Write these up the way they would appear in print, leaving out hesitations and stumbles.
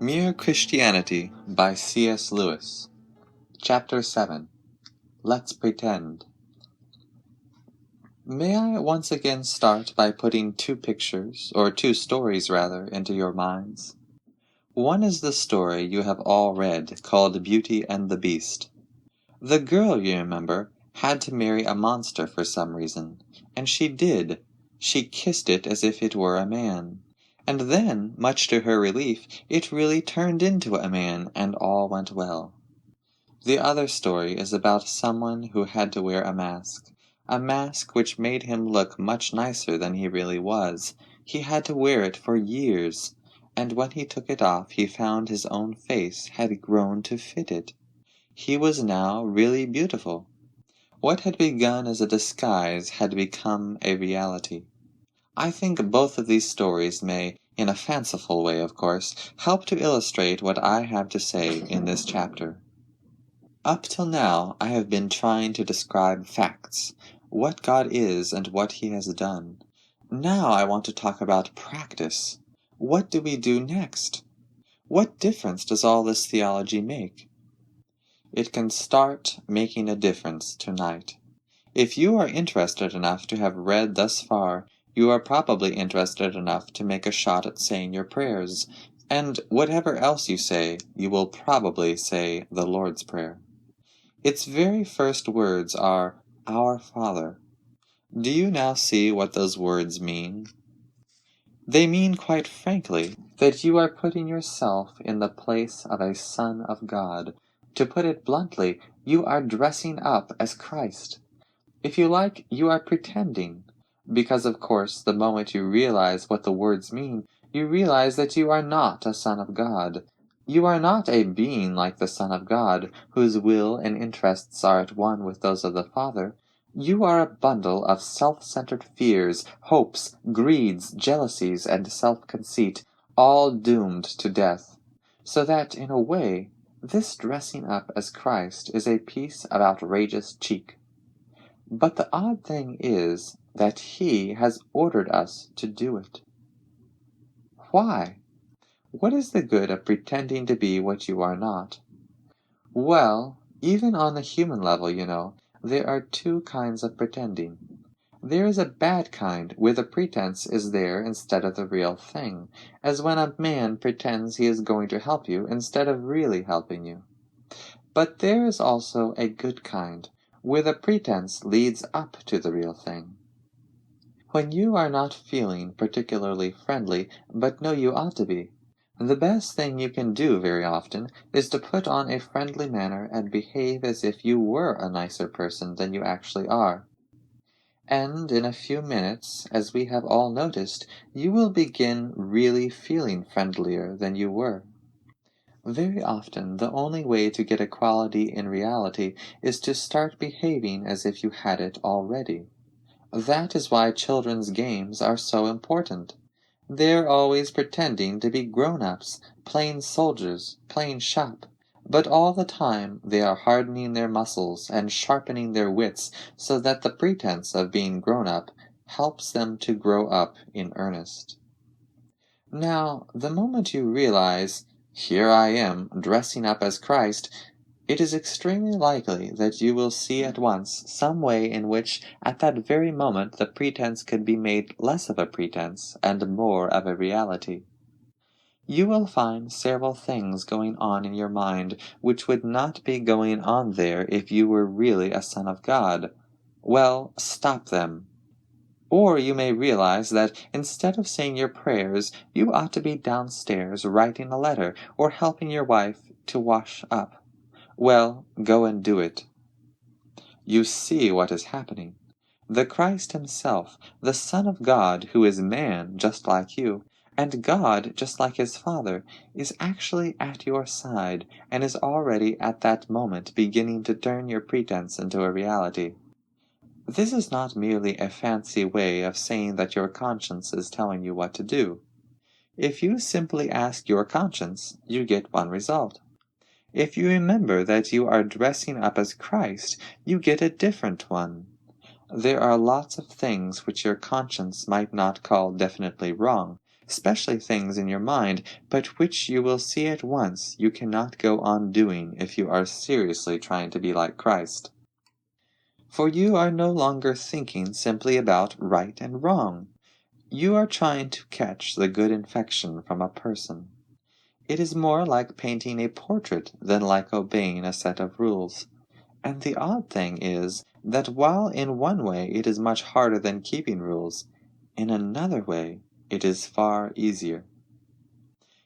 Mere Christianity by C.S. Lewis. Chapter 7. Let's Pretend. May I once again start by putting two stories into your minds? One is the story you have all read, called Beauty and the Beast. The girl, you remember, had to marry a monster for some reason, and she did. She kissed it as if it were a man. And then, much to her relief, it really turned into a man, and all went well. The other story is about someone who had to wear a mask which made him look much nicer than he really was. He had to wear it for years, and when he took it off he found his own face had grown to fit it. He was now really beautiful. What had begun as a disguise had become a reality. I think both of these stories may, in a fanciful way of course, help to illustrate what I have to say in this chapter. Up till now I have been trying to describe facts, what God is and what He has done. Now I want to talk about practice. What do we do next? What difference does all this theology make? It can start making a difference tonight. If you are interested enough to have read thus far, you are probably interested enough to make a shot at saying your prayers, and whatever else you say, you will probably say the Lord's Prayer. Its very first words are, Our Father. Do you now see what those words mean? They mean, quite frankly, that you are putting yourself in the place of a Son of God. To put it bluntly, you are dressing up as Christ. If you like, you are pretending, because of course the moment you realize what the words mean, you realize that you are not a son of God. You are not a being like the Son of God, whose will and interests are at one with those of the Father. You are a bundle of self-centered fears, hopes, greeds, jealousies, and self-conceit, all doomed to death. So that, in a way, this dressing up as Christ is a piece of outrageous cheek. But the odd thing is that He has ordered us to do it. Why? What is the good of pretending to be what you are not? Well, even on the human level, you know, there are two kinds of pretending. There is a bad kind, where the pretense is there instead of the real thing, as when a man pretends he is going to help you instead of really helping you. But there is also a good kind, where the pretense leads up to the real thing. When you are not feeling particularly friendly, but know you ought to be, the best thing you can do very often is to put on a friendly manner and behave as if you were a nicer person than you actually are. And in a few minutes, as we have all noticed, you will begin really feeling friendlier than you were. Very often, the only way to get equality in reality is to start behaving as if you had it already. That is why children's games are so important. They're always pretending to be grown-ups, playing soldiers, playing shop, but all the time they are hardening their muscles and sharpening their wits so that the pretense of being grown-up helps them to grow up in earnest. Now, the moment you realize, here I am, dressing up as Christ, it is extremely likely that you will see at once some way in which at that very moment the pretense could be made less of a pretense and more of a reality. You will find several things going on in your mind which would not be going on there if you were really a son of God. Well, stop them. Or you may realize that instead of saying your prayers, you ought to be downstairs writing a letter or helping your wife to wash up. Well, go and do it. You see what is happening. The Christ Himself, the Son of God, who is man just like you, and God just like His Father, is actually at your side, and is already at that moment beginning to turn your pretense into a reality. This is not merely a fancy way of saying that your conscience is telling you what to do. If you simply ask your conscience, you get one result. If you remember that you are dressing up as Christ, you get a different one. There are lots of things which your conscience might not call definitely wrong, especially things in your mind, but which you will see at once you cannot go on doing if you are seriously trying to be like Christ. For you are no longer thinking simply about right and wrong. You are trying to catch the good infection from a person. It is more like painting a portrait than like obeying a set of rules. And the odd thing is that while in one way it is much harder than keeping rules, in another way it is far easier.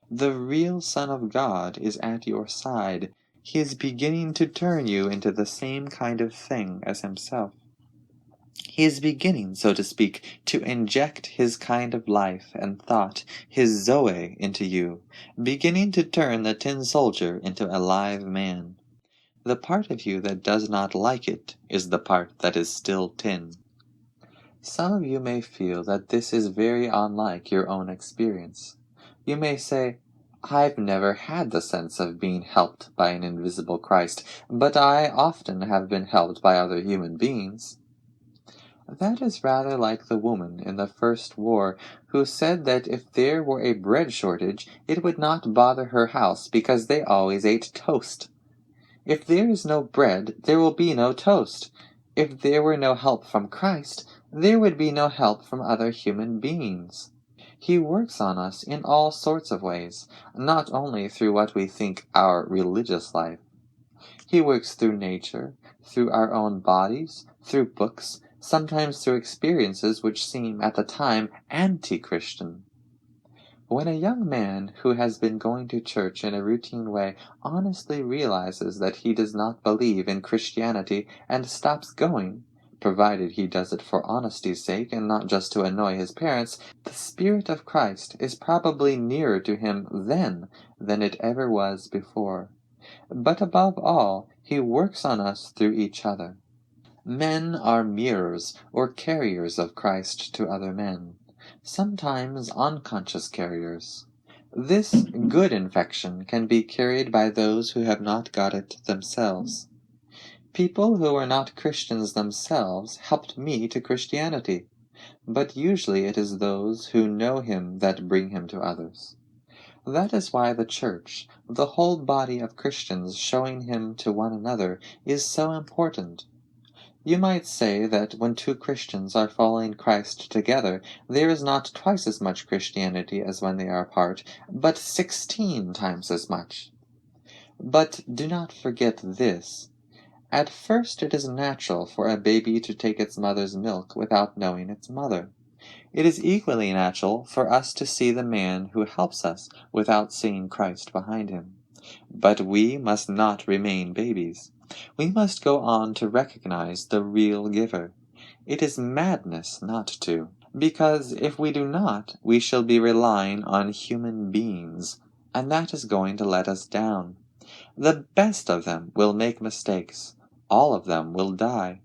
The real Son of God is at your side. He is beginning to turn you into the same kind of thing as himself. He is beginning, so to speak, to inject his kind of life and thought, his Zoe, into you, beginning to turn the tin soldier into a live man. The part of you that does not like it is the part that is still tin. Some of you may feel that this is very unlike your own experience. You may say, I've never had the sense of being helped by an invisible Christ, but I often have been helped by other human beings. That is rather like the woman in the First War who said that if there were a bread shortage, it would not bother her house because they always ate toast. If there is no bread, there will be no toast. If there were no help from Christ, there would be no help from other human beings. He works on us in all sorts of ways, not only through what we think our religious life. He works through nature, through our own bodies, through books, sometimes through experiences which seem at the time anti-Christian. When a young man who has been going to church in a routine way honestly realizes that he does not believe in Christianity and stops going, provided he does it for honesty's sake and not just to annoy his parents, the Spirit of Christ is probably nearer to him then than it ever was before. But above all, he works on us through each other. Men are mirrors or carriers of Christ to other men, sometimes unconscious carriers. This good infection can be carried by those who have not got it themselves. People who are not Christians themselves helped me to Christianity, but usually it is those who know him that bring him to others. That is why the church, the whole body of Christians showing him to one another, is so important. You might say that when two Christians are following Christ together, there is not twice as much Christianity as when they are apart, but 16 times as much. But do not forget this. At first it is natural for a baby to take its mother's milk without knowing its mother. It is equally natural for us to see the man who helps us without seeing Christ behind him. But we must not remain babies. We must go on to recognize the real giver. It is madness not to, because if we do not, we shall be relying on human beings, and that is going to let us down. The best of them will make mistakes. All of them will die.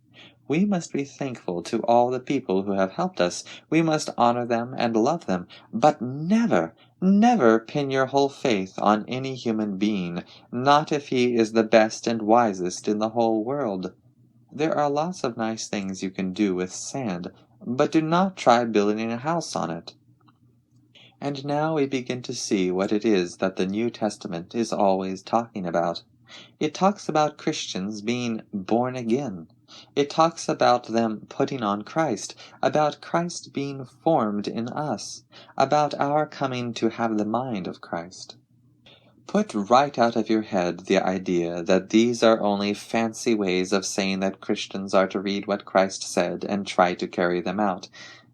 We must be thankful to all the people who have helped us. We must honor them and love them, but never, never pin your whole faith on any human being, not if he is the best and wisest in the whole world. There are lots of nice things you can do with sand, but do not try building a house on it. And now we begin to see what it is that the New Testament is always talking about. It talks about Christians being born again. It talks about them putting on Christ, about Christ being formed in us, about our coming to have the mind of Christ. Put right out of your head the idea that these are only fancy ways of saying that Christians are to read what Christ said and try to carry them out,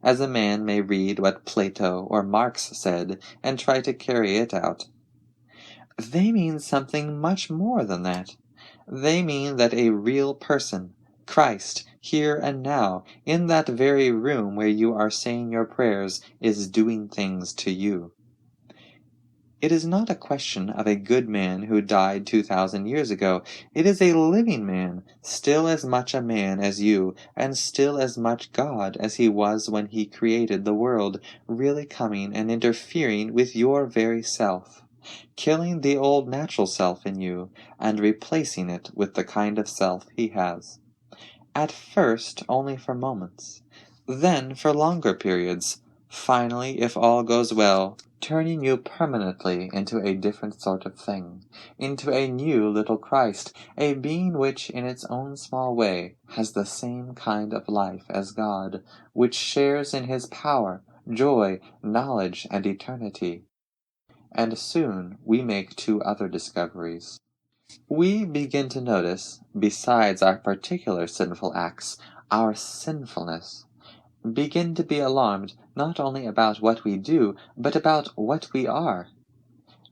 as a man may read what Plato or Marx said and try to carry it out. They mean something much more than that. They mean that a real person, Christ, here and now, in that very room where you are saying your prayers, is doing things to you. It is not a question of a good man who died 2,000 years ago. It is a living man, still as much a man as you, and still as much God as he was when he created the world, really coming and interfering with your very self, killing the old natural self in you, and replacing it with the kind of self he has. At first only for moments, then for longer periods, Finally, if all goes well, turning you permanently into a different sort of thing, into a new little Christ, a being which in its own small way has the same kind of life as God, which shares in his power, joy, knowledge, and eternity. And soon we make two other discoveries. We begin to notice, besides our particular sinful acts, our sinfulness, begin to be alarmed not only about what we do, but about what we are.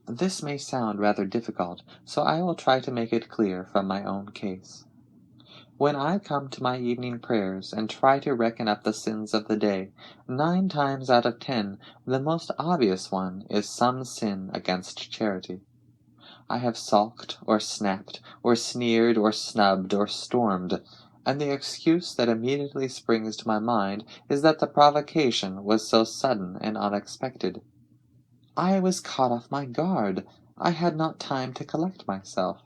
This may sound rather difficult, so I will try to make it clear from my own case. When I come to my evening prayers and try to reckon up the sins of the day, 9 times out of 10, the most obvious one is some sin against charity. I have sulked, or snapped, or sneered, or snubbed, or stormed, and the excuse that immediately springs to my mind is that the provocation was so sudden and unexpected. I was caught off my guard. I had not time to collect myself.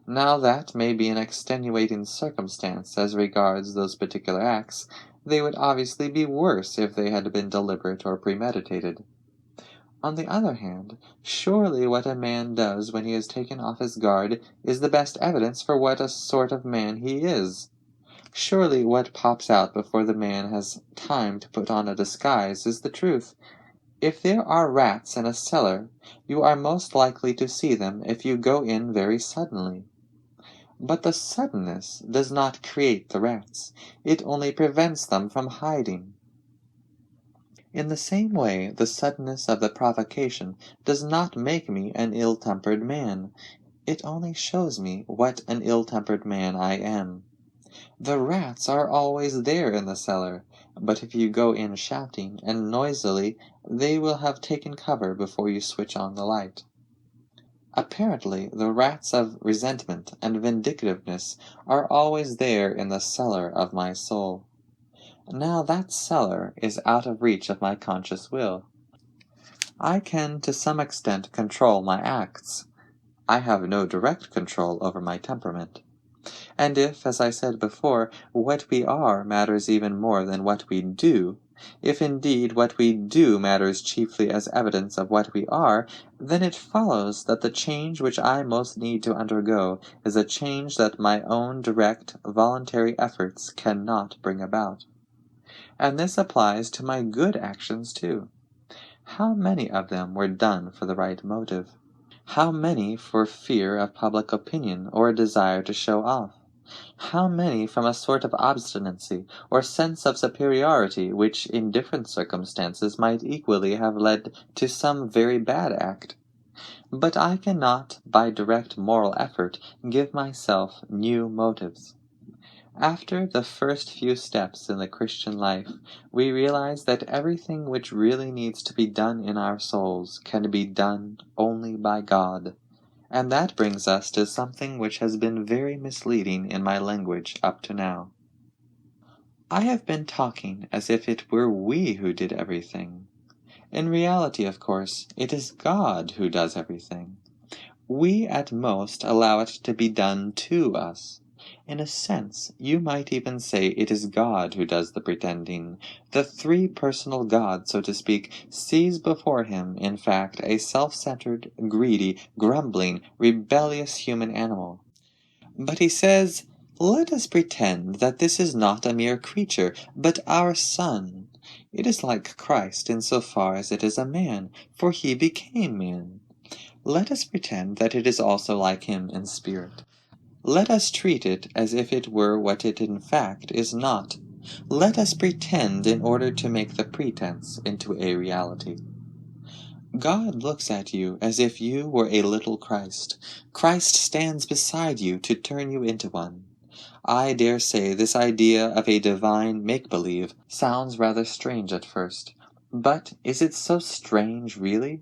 Now that may be an extenuating circumstance as regards those particular acts. They would obviously be worse if they had been deliberate or premeditated. On the other hand, surely what a man does when he is taken off his guard is the best evidence for what a sort of man he is. Surely what pops out before the man has time to put on a disguise is the truth. If there are rats in a cellar, you are most likely to see them if you go in very suddenly. But the suddenness does not create the rats, it only prevents them from hiding. In the same way, the suddenness of the provocation does not make me an ill-tempered man, it only shows me what an ill-tempered man I am. The rats are always there in the cellar, but if you go in shouting and noisily, they will have taken cover before you switch on the light. Apparently, the rats of resentment and vindictiveness are always there in the cellar of my soul. Now that cellar is out of reach of my conscious will. I can to some extent control my acts. I have no direct control over my temperament. And if, as I said before, what we are matters even more than what we do, if indeed what we do matters chiefly as evidence of what we are, then it follows that the change which I most need to undergo is a change that my own direct, voluntary efforts cannot bring about. And this applies to my good actions too. How many of them were done for the right motive? How many for fear of public opinion or a desire to show off? How many from a sort of obstinacy or sense of superiority which in different circumstances might equally have led to some very bad act? But I cannot, by direct moral effort, give myself new motives. After the first few steps in the Christian life, we realize that everything which really needs to be done in our souls can be done only by God. And that brings us to something which has been very misleading in my language up to now. I have been talking as if it were we who did everything. In reality, of course, it is God who does everything. We at most allow it to be done to us. In a sense, you might even say it is God who does the pretending. The three-personal God, so to speak, sees before him, in fact, a self-centered, greedy, grumbling, rebellious human animal. But he says, let us pretend that this is not a mere creature, but our Son. It is like Christ in so far as it is a man, for he became man. Let us pretend that it is also like him in spirit. Let us treat it as if it were what it in fact is not. Let us pretend in order to make the pretense into a reality. God looks at you as if you were a little Christ. Christ stands beside you to turn you into one. I dare say this idea of a divine make-believe sounds rather strange at first. But is it so strange, really?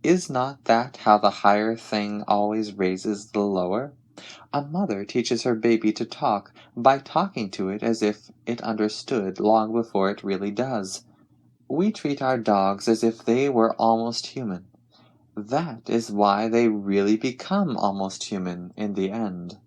Is not that how the higher thing always raises the lower? A mother teaches her baby to talk by talking to it as if it understood long before it really does. We treat our dogs as if they were almost human. That is why they really become almost human in the end.